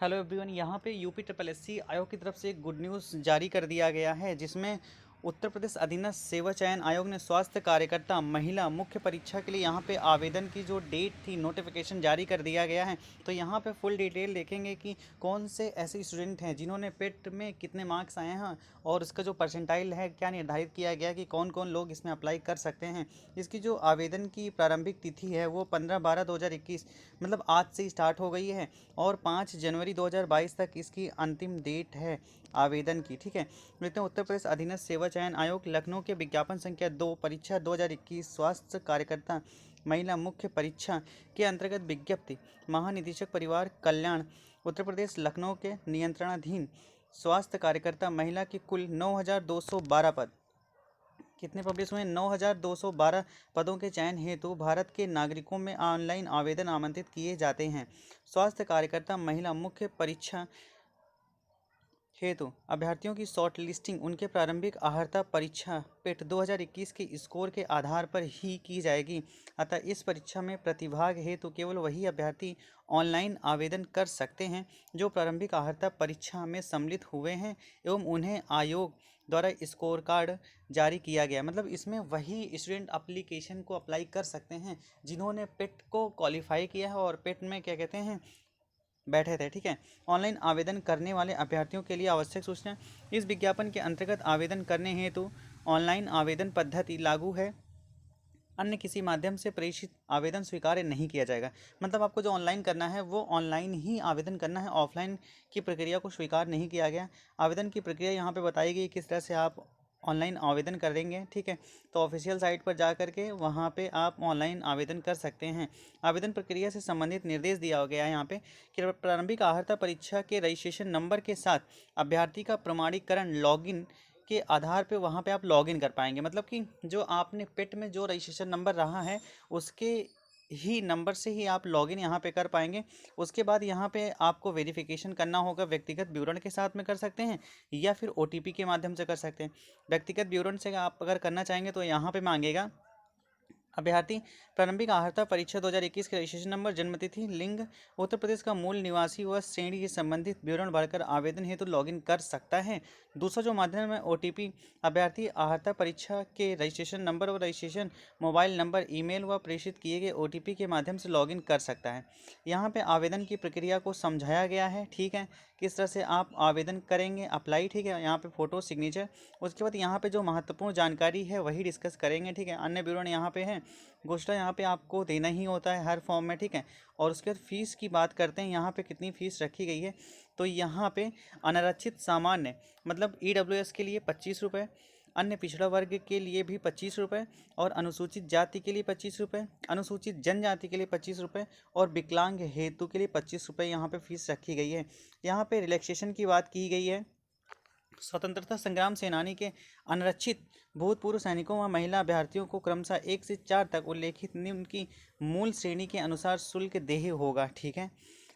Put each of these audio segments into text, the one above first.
Hello everyone. यहाँ पे UP triple SC आयोग की तरफ से एक गुड न्यूज़ जारी कर दिया गया है, जिसमें उत्तर प्रदेश अधीनस्थ सेवा चयन आयोग ने स्वास्थ्य कार्यकर्ता महिला मुख्य परीक्षा के लिए यहाँ पे आवेदन की जो डेट थी नोटिफिकेशन जारी कर दिया गया है। तो यहाँ पे फुल डिटेल देखेंगे कि कौन से ऐसे स्टूडेंट हैं जिन्होंने पेट में कितने मार्क्स आए हैं और उसका जो परसेंटाइल है क्या निर्धारित किया गया कि कौन कौन लोग इसमें अप्लाई कर सकते हैं। इसकी जो आवेदन की प्रारंभिक तिथि है वो 15/12/2021 मतलब आज से स्टार्ट हो गई है और 5 जनवरी 2022 तक इसकी अंतिम डेट है आवेदन की। ठीक है, देखते हैं उत्तर प्रदेश अधीनस्थ सेवा चयन आयोग लखनऊ के विज्ञापन संख्या 2 परीक्षा 2021 स्वास्थ्य कार्यकर्ता महिला मुख्य परीक्षा के अंतर्गत विज्ञप्ति महानिदेशक परिवार कल्याण उत्तर प्रदेश लखनऊ के नियंत्रणाधीन स्वास्थ्य कार्यकर्ता महिला की कुल 9,212 पद कितने पब्लिश हुए 9,212 पदों के चयन हेतु भारत के नागरिकों में ऑनलाइन आवेदन आमंत्रित किए जाते हैं। स्वास्थ्य कार्यकर्ता महिला मुख्य परीक्षा हेतु अभ्यर्थियों की शॉर्ट लिस्टिंग उनके प्रारंभिक अर्हता परीक्षा पेट 2021 के स्कोर के आधार पर ही की जाएगी। अतः इस परीक्षा में प्रतिभाग हेतु केवल वही अभ्यर्थी ऑनलाइन आवेदन कर सकते हैं जो प्रारंभिक अर्हता परीक्षा में सम्मिलित हुए हैं एवं उन्हें आयोग द्वारा स्कोर कार्ड जारी किया गया। मतलब इसमें वही स्टूडेंट अप्लीकेशन को अप्लाई कर सकते हैं जिन्होंने पेट को क्वालिफाई किया है और पेट में क्या कहते हैं बैठे थे। ठीक है, ऑनलाइन आवेदन करने वाले अभ्यर्थियों के लिए आवश्यक सूचना। इस विज्ञापन के अंतर्गत आवेदन करने हेतु ऑनलाइन आवेदन पद्धति लागू है, अन्य किसी माध्यम से प्रेषित आवेदन स्वीकार्य नहीं किया जाएगा। मतलब आपको जो ऑनलाइन करना है वो ऑनलाइन ही आवेदन करना है, ऑफलाइन की प्रक्रिया को स्वीकार नहीं किया गया। आवेदन की प्रक्रिया यहाँ पे बताई गई किस तरह से आप ऑनलाइन आवेदन करेंगे। ठीक है, तो ऑफिशियल साइट पर जा करके वहाँ पे आप ऑनलाइन आवेदन कर सकते हैं। आवेदन प्रक्रिया से संबंधित निर्देश दिया गया है यहाँ पे कि प्रारंभिक अर्हता परीक्षा के रजिस्ट्रेशन नंबर के साथ अभ्यर्थी का प्रमाणीकरण लॉगिन के आधार पे वहाँ पे आप लॉगिन कर पाएंगे। मतलब कि जो आपने पेट में जो रजिस्ट्रेशन नंबर रहा है उसके ही नंबर से ही आप लॉगिन यहाँ पे कर पाएंगे। उसके बाद यहाँ पे आपको वेरिफिकेशन करना होगा, व्यक्तिगत विवरण के साथ में कर सकते हैं या फिर ओटीपी के माध्यम से कर सकते हैं। व्यक्तिगत विवरण से आप अगर करना चाहेंगे तो यहाँ पे मांगेगा अभ्यर्थी प्रारंभिक अर्हता परीक्षा 2021 के रजिस्ट्रेशन नंबर, जन्मतिथि, लिंग, उत्तर प्रदेश का मूल निवासी व श्रेणी के संबंधित विवरण भरकर आवेदन हेतु लॉगिन कर सकता है। दूसरा जो माध्यम है ओटीपी, अभ्यर्थी अर्हता परीक्षा के रजिस्ट्रेशन नंबर व रजिस्ट्रेशन मोबाइल नंबर, ईमेल व प्रेषित किए गए ओटीपी के माध्यम से लॉगिन कर सकता है। यहाँ पे आवेदन की प्रक्रिया को समझाया गया है। ठीक है, किस तरह से आप आवेदन करेंगे अप्लाई। ठीक है, यहाँ पे फोटो सिग्नेचर, उसके बाद यहाँ पे जो महत्वपूर्ण जानकारी है वही डिस्कस करेंगे। ठीक है, अन्य विवरण यहाँ पे है, घोषणा यहाँ पे आपको देना ही होता है हर फॉर्म में। ठीक है, और उसके बाद फीस की बात करते हैं, यहाँ पे कितनी फीस रखी गई है। तो यहाँ पे अनारक्षित सामान्य मतलब ईडब्ल्यूएस के लिए 25 रुपये, अन्य पिछड़ा वर्ग के लिए भी 25 रुपये और अनुसूचित जाति के लिए 25 रुपये, अनुसूचित जनजाति के लिए 25 रुपये और विकलांग हेतु के लिए 25 रुपये यहाँ पे फीस रखी गई है। यहाँ पे रिलैक्सेशन की बात की गई है। स्वतंत्रता संग्राम सेनानी के अनारक्षित भूतपूर्व सैनिकों व महिला अभ्यर्थियों को क्रमशः 1 से 4 तक उल्लेखित निम्न की मूल श्रेणी के अनुसार शुल्क देय होगा। ठीक है,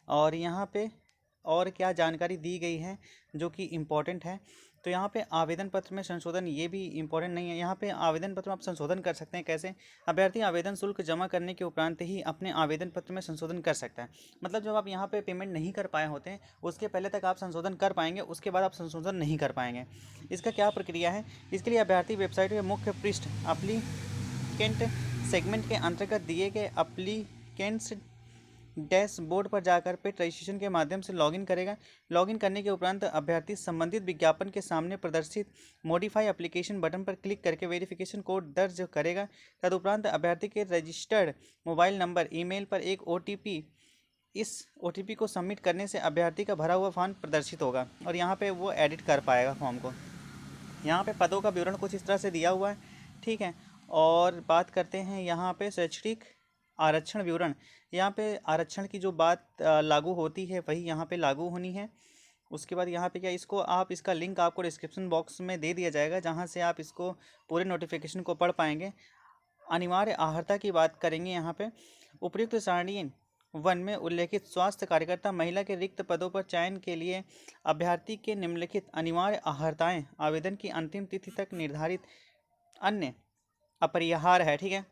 और यहाँ पे और क्या जानकारी दी गई है जो कि इम्पोर्टेंट है। तो यहाँ पे आवेदन पत्र में संशोधन, ये भी इम्पोर्टेंट नहीं है। यहाँ पे आवेदन पत्र में आप संशोधन कर सकते हैं। कैसे? अभ्यर्थी आवेदन शुल्क जमा करने के उपरांत ही अपने आवेदन पत्र में संशोधन कर सकता है। मतलब जब आप यहाँ पे पेमेंट नहीं कर पाए होते हैं उसके पहले तक आप संशोधन कर पाएंगे, उसके बाद आप संशोधन नहीं कर पाएंगे। इसका क्या प्रक्रिया है? इसके लिए अभ्यर्थी वेबसाइट के मुख्य पृष्ठ अप्लीकेंट सेगमेंट के अंतर्गत दिए गए अप्लीकेंट्स डैशबोर्ड पर जाकर पेट रजिस्ट्रेशन के माध्यम से लॉगिन करेगा। लॉगिन करने के उपरांत अभ्यर्थी संबंधित विज्ञापन के सामने प्रदर्शित मॉडिफाई एप्लीकेशन बटन पर क्लिक करके वेरिफिकेशन कोड दर्ज करेगा। तदुपरांत अभ्यर्थी के रजिस्टर्ड मोबाइल नंबर, ईमेल पर एक ओटीपी, इस ओटीपी को सबमिट करने से अभ्यर्थी का भरा हुआ फॉर्म प्रदर्शित होगा और यहाँ पे वो एडिट कर पाएगा फॉर्म को। यहाँ पे पदों का विवरण कुछ इस तरह से दिया हुआ है। ठीक है, और बात करते हैं यहाँ पे शैक्षणिक आरक्षण विवरण। यहाँ पे आरक्षण की जो बात लागू होती है वही यहाँ पे लागू होनी है। उसके बाद यहाँ पे क्या, इसको आप, इसका लिंक आपको डिस्क्रिप्शन बॉक्स में दे दिया जाएगा जहाँ से आप इसको पूरे नोटिफिकेशन को पढ़ पाएंगे। अनिवार्य अर्हता की बात करेंगे यहाँ पे। उपयुक्त सारणी 1 में उल्लेखित स्वास्थ्य कार्यकर्ता महिला के रिक्त पदों पर चयन के लिए अभ्यर्थी के निम्नलिखित अनिवार्य अर्हताएं आवेदन की अंतिम तिथि तक निर्धारित अन्य अपरिहार्य है। ठीक है,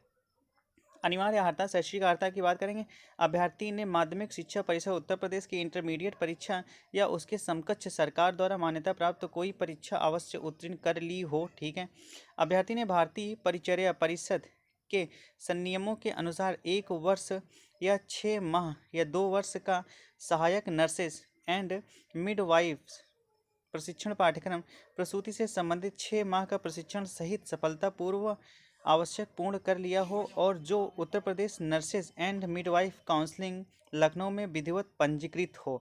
अनिवार्य अर्हता शैक्षिक अर्हता की बात करेंगे। अभ्यर्थी ने माध्यमिक शिक्षा परिषद उत्तर प्रदेश की इंटरमीडिएट परीक्षा या उसके समकक्ष सरकार द्वारा मान्यता प्राप्त कोई परीक्षा अवश्य उत्तीर्ण कर ली हो। ठीक है। अभ्यर्थी ने भारतीय परिचर्या परिषद के संनियमों के अनुसार 1 वर्ष या 6 माह या 2 वर्ष का सहायक नर्सेस एंड मिडवाइफ्स प्रशिक्षण पाठ्यक्रम, प्रसूति से संबंधित 6 माह का प्रशिक्षण सहित सफलतापूर्व आवश्यक पूर्ण कर लिया हो और जो Uttar Pradesh nurses and midwife counselling Lucknow में विधिवत पंजीकृत हो।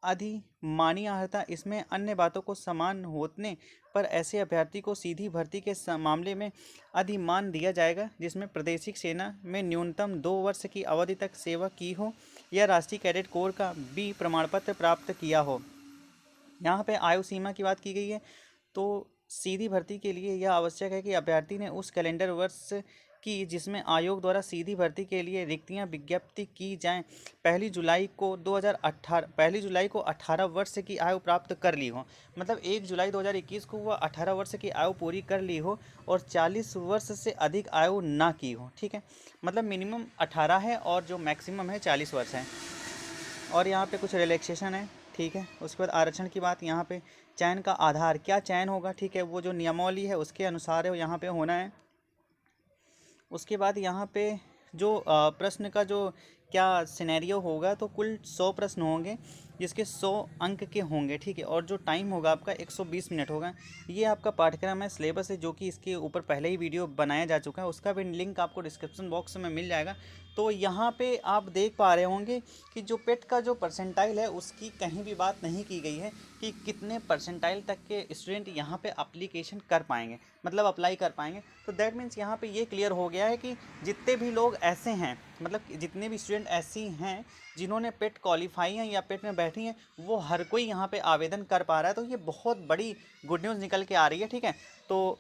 अधिमानी अर्हता इसमें अन्य बातों को समान होने पर ऐसे अभ्यर्थी को सीधी भर्ती के मामले में अधिमान दिया जाएगा जिसमें प्रादेशिक सेना में न्यूनतम 2 वर्ष की अवधि तक सेवा की हो या राष्ट्रीय कैडेट कोर का बी प्रमाण पत्र प्राप्त किया हो। यहाँ पे आयु सीमा की बात की गई है तो सीधी भर्ती के लिए यह आवश्यक है कि अभ्यर्थी ने उस कैलेंडर वर्ष की जिसमें आयोग द्वारा सीधी भर्ती के लिए रिक्तियां विज्ञप्ति की जाएं 1 जुलाई को 18 वर्ष की आयु प्राप्त कर ली हो। मतलब 1 जुलाई 2021 को वह 18 वर्ष की आयु पूरी कर ली हो और 40 वर्ष से अधिक आयु ना की हो। ठीक है। मतलब मिनिमम 18 है और जो मैक्सिमम है 40 वर्ष है। और यहाँ पे कुछ रिलैक्सेशन है। ठीक है। उसके बाद आरक्षण की बात, यहाँ पे चयन का आधार क्या चयन होगा। ठीक है। वो जो नियमावली है उसके अनुसार है यहाँ पे होना है। उसके बाद यहाँ पे जो प्रश्न का जो क्या सिनेरियो होगा तो कुल 100 प्रश्न होंगे जिसके 100 अंक के होंगे। ठीक है। और जो टाइम होगा आपका 120 मिनट होगा। ये आपका पाठ्यक्रम है, सिलेबस है, जो कि इसके ऊपर पहले ही वीडियो बनाया जा चुका है, उसका भी लिंक आपको डिस्क्रिप्शन बॉक्स में मिल जाएगा। तो यहाँ पे आप देख पा रहे होंगे कि जो पेट का जो परसेंटाइल है उसकी कहीं भी बात नहीं की गई है कि कितने परसेंटाइल तक के स्टूडेंट यहाँ पे अप्लीकेशन कर पाएंगे, मतलब अप्लाई कर पाएंगे। तो दैट मीन्स यहाँ पे ये क्लियर हो गया है कि जितने भी लोग ऐसे हैं, मतलब जितने भी स्टूडेंट ऐसी हैं जिन्होंने पेट क्वालिफाई हैं या पेट में बैठी हैं, वो हर कोई यहाँ पे आवेदन कर पा रहा है। तो ये बहुत बड़ी गुड न्यूज़ निकल के आ रही है। ठीक है। तो